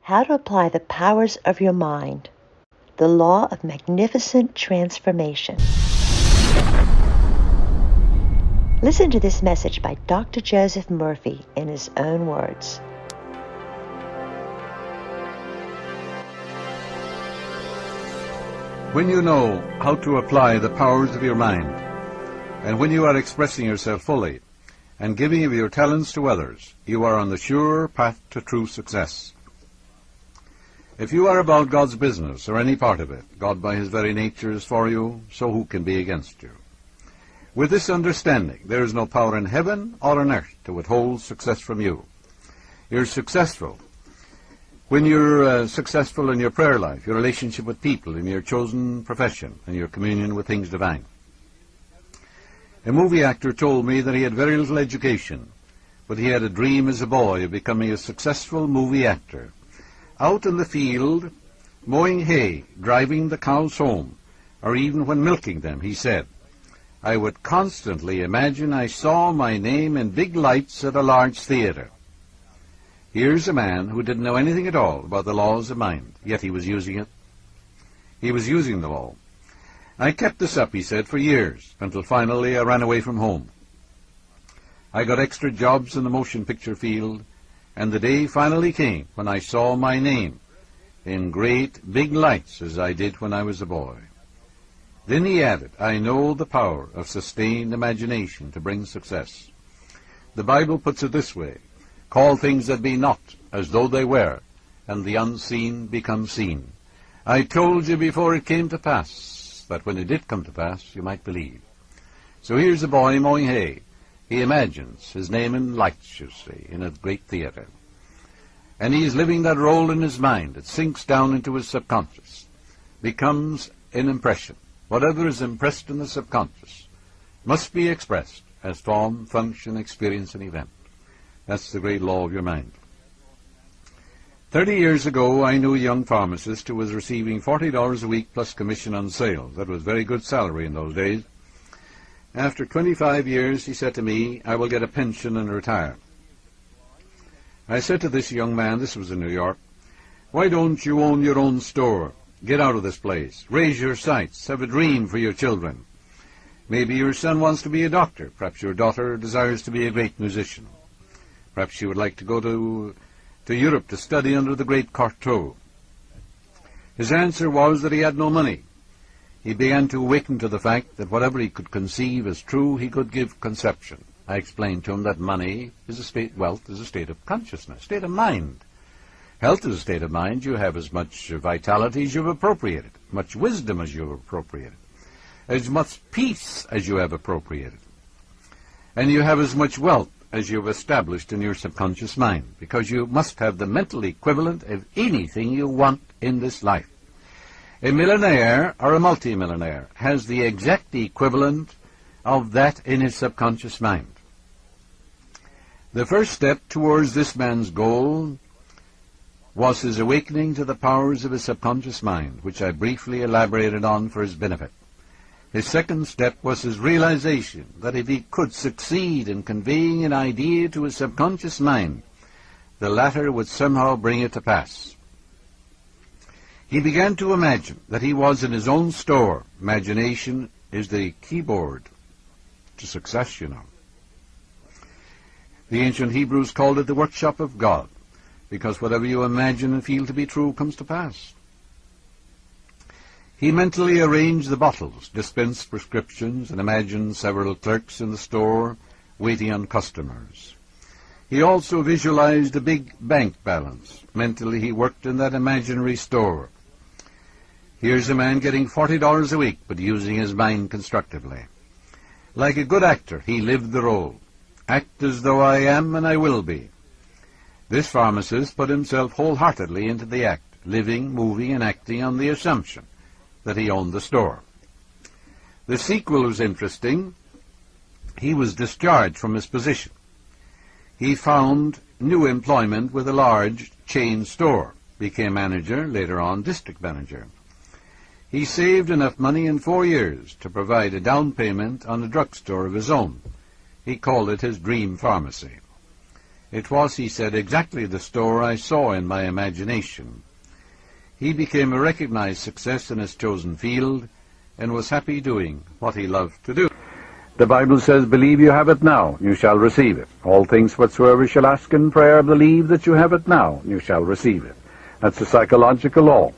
How to apply the powers of your mind. The law of magnificent transformation. Listen to this message by Dr. Joseph Murphy in his own words. When you know how to apply the powers of your mind, and when you are expressing yourself fully and giving of your talents to others, you are on the sure path to true success. If you are about God's business, or any part of it, God by his very nature is for you, so who can be against you? With this understanding, there is no power in heaven or on earth to withhold success from you. You're successful when you're successful in your prayer life, your relationship with people, in your chosen profession, and your communion with things divine. A movie actor told me that he had very little education, but he had a dream as a boy of becoming a successful movie actor. Out in the field, mowing hay, driving the cows home, or even when milking them, he said, I would constantly imagine I saw my name in big lights at a large theater. Here's a man who didn't know anything at all about the laws of mind, yet he was using it. He was using the law. I kept this up, he said, for years, until finally I ran away from home. I got extra jobs in the motion picture field, and the day finally came when I saw my name in great big lights as I did when I was a boy. Then he added, I know the power of sustained imagination to bring success. The Bible puts it this way, call things that be not as though they were, and the unseen become seen. I told you before it came to pass, that when it did come to pass, you might believe. So here's a boy mowing hay. He imagines his name in lights, you see, in a great theater. And he's living that role in his mind. It sinks down into his subconscious, becomes an impression. Whatever is impressed in the subconscious must be expressed as form, function, experience, and event. That's the great law of your mind. 30 years ago, I knew a young pharmacist who was receiving $40 a week plus commission on sales. That was very good salary in those days. After 25 years, he said to me, I will get a pension and retire. I said to this young man, this was in New York, why don't you own your own store? Get out of this place. Raise your sights. Have a dream for your children. Maybe your son wants to be a doctor. Perhaps your daughter desires to be a great musician. Perhaps you would like to go to Europe to study under the great Cortot. His answer was that he had no money. He began to awaken to the fact that whatever he could conceive as true, he could give conception. I explained to him that money is a state, wealth is a state of consciousness, state of mind. Health is a state of mind. You have as much vitality as you've appropriated, much wisdom as you've appropriated, as much peace as you have appropriated. And you have as much wealth as you've established in your subconscious mind, because you must have the mental equivalent of anything you want in this life. A millionaire or a multimillionaire has the exact equivalent of that in his subconscious mind. The first step towards this man's goal was his awakening to the powers of his subconscious mind, which I briefly elaborated on for his benefit. His second step was his realization that if he could succeed in conveying an idea to his subconscious mind, the latter would somehow bring it to pass. He began to imagine that he was in his own store. Imagination is the keyboard to success, you know. The ancient Hebrews called it the workshop of God, because whatever you imagine and feel to be true comes to pass. He mentally arranged the bottles, dispensed prescriptions, and imagined several clerks in the store waiting on customers. He also visualized a big bank balance. Mentally he worked in that imaginary store. Here's a man getting $40 a week, but using his mind constructively. Like a good actor, he lived the role. Act as though I am and I will be. This pharmacist put himself wholeheartedly into the act, living, moving, and acting on the assumption that he owned the store. The sequel was interesting. He was discharged from his position. He found new employment with a large chain store, became manager, later on district manager. He saved enough money in 4 years to provide a down payment on a drugstore of his own. He called it his dream pharmacy. It was, he said, exactly the store I saw in my imagination. He became a recognized success in his chosen field and was happy doing what he loved to do. The Bible says, believe you have it now, you shall receive it. All things whatsoever you shall ask in prayer, believe that you have it now, you shall receive it. That's a psychological law.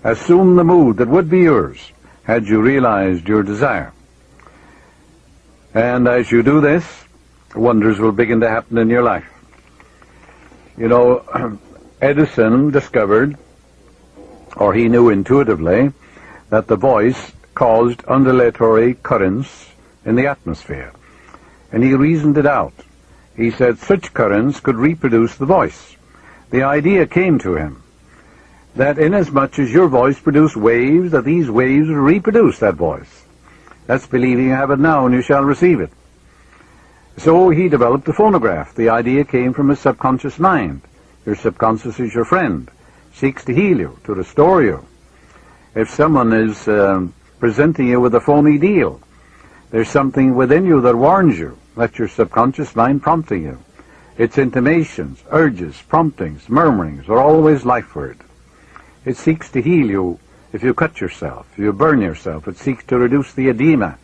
Assume the mood that would be yours had you realized your desire. And as you do this, wonders will begin to happen in your life. You know, Edison discovered, or he knew intuitively, that the voice caused undulatory currents in the atmosphere. And he reasoned it out. He said such currents could reproduce the voice. The idea came to him that inasmuch as your voice produced waves, that these waves would reproduce that voice. That's believing you have it now and you shall receive it. So he developed a phonograph. The idea came from his subconscious mind. Your subconscious is your friend, seeks to heal you, to restore you. If someone is presenting you with a phony deal, there's something within you that warns you. That's your subconscious mind prompting you. Its intimations, urges, promptings, murmurings are always life word. It seeks to heal you if you cut yourself, if you burn yourself. It seeks to reduce the edema,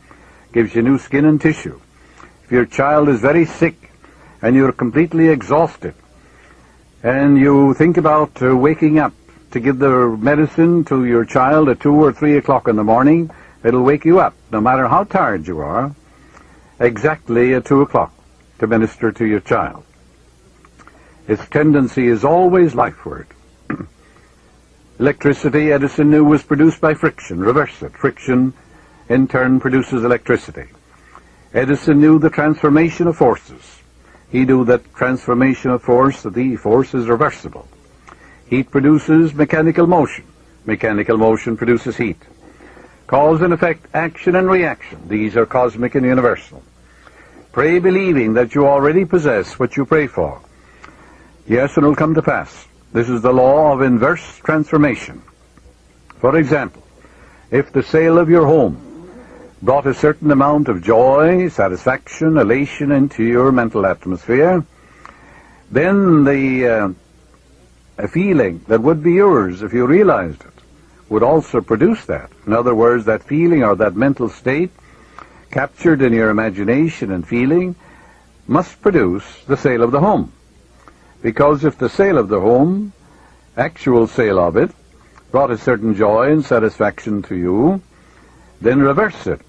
gives you new skin and tissue. If your child is very sick and you're completely exhausted and you think about waking up to give the medicine to your child at 2 or 3 o'clock in the morning, it'll wake you up, no matter how tired you are, exactly at 2 o'clock to minister to your child. Its tendency is always lifeward. Electricity, Edison knew, was produced by friction. Reverse it. Friction, in turn, produces electricity. Edison knew the transformation of forces. He knew that transformation of force, that the force is reversible. Heat produces mechanical motion. Mechanical motion produces heat. Cause and effect, action and reaction. These are cosmic and universal. Pray believing that you already possess what you pray for. Yes, it will come to pass. This is the law of inverse transformation. For example, if the sale of your home brought a certain amount of joy, satisfaction, elation into your mental atmosphere, then the feeling that would be yours if you realized it would also produce that. In other words, that feeling or that mental state captured in your imagination and feeling must produce the sale of the home. Because if the sale of the home, actual sale of it, brought a certain joy and satisfaction to you, then reverse it.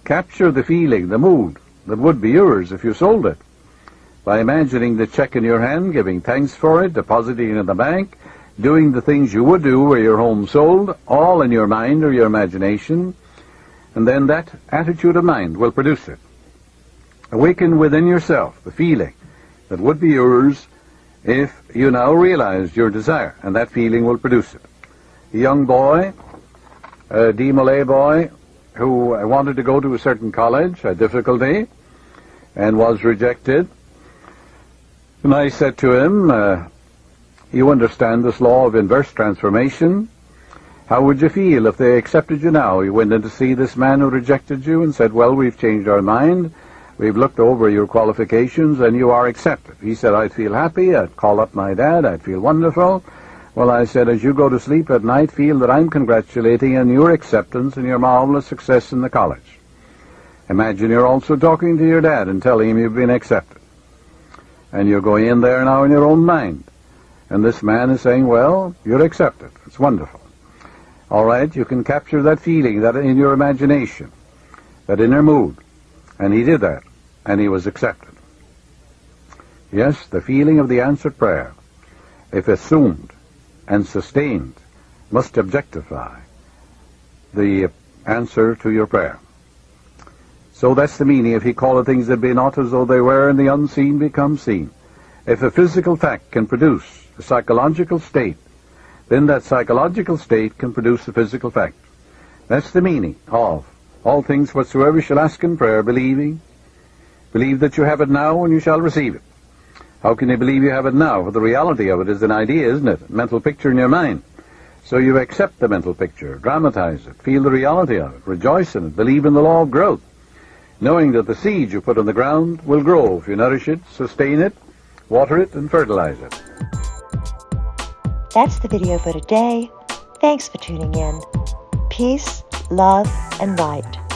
Capture the feeling, the mood that would be yours if you sold it, by imagining the check in your hand, giving thanks for it, depositing it in the bank, doing the things you would do were your home sold, all in your mind or your imagination, and then that attitude of mind will produce it. Awaken within yourself the feeling that would be yours if you now realize your desire, and that feeling will produce it. A young boy, a Demolay boy, who wanted to go to a certain college, had difficulty, and was rejected. And I said to him, you understand this law of inverse transformation? How would you feel if they accepted you now? You went in to see this man who rejected you and said, well, we've changed our mind. We've looked over your qualifications and you are accepted. He said, I'd feel happy. I'd call up my dad. I'd feel wonderful. Well, I said, as you go to sleep at night, feel that I'm congratulating you on your acceptance and your marvelous success in the college. Imagine you're also talking to your dad and telling him you've been accepted. And you're going in there now in your own mind. And this man is saying, well, you're accepted. It's wonderful. All right, you can capture that feeling, that in your imagination, that inner mood. And he did that, and he was accepted. Yes, the feeling of the answered prayer, if assumed and sustained, must objectify the answer to your prayer. So that's the meaning. If he calleth things that be not as though they were, and the unseen become seen. If a physical fact can produce a psychological state, then that psychological state can produce a physical fact. That's the meaning of all things whatsoever you shall ask in prayer, believing. Believe that you have it now and you shall receive it. How can you believe you have it now? Well, the reality of it is an idea, isn't it? A mental picture in your mind. So you accept the mental picture, dramatize it, feel the reality of it, rejoice in it, believe in the law of growth, knowing that the seed you put on the ground will grow if you nourish it, sustain it, Water it and fertilize it. That's the video for today. Thanks for tuning in. Peace, love, and light.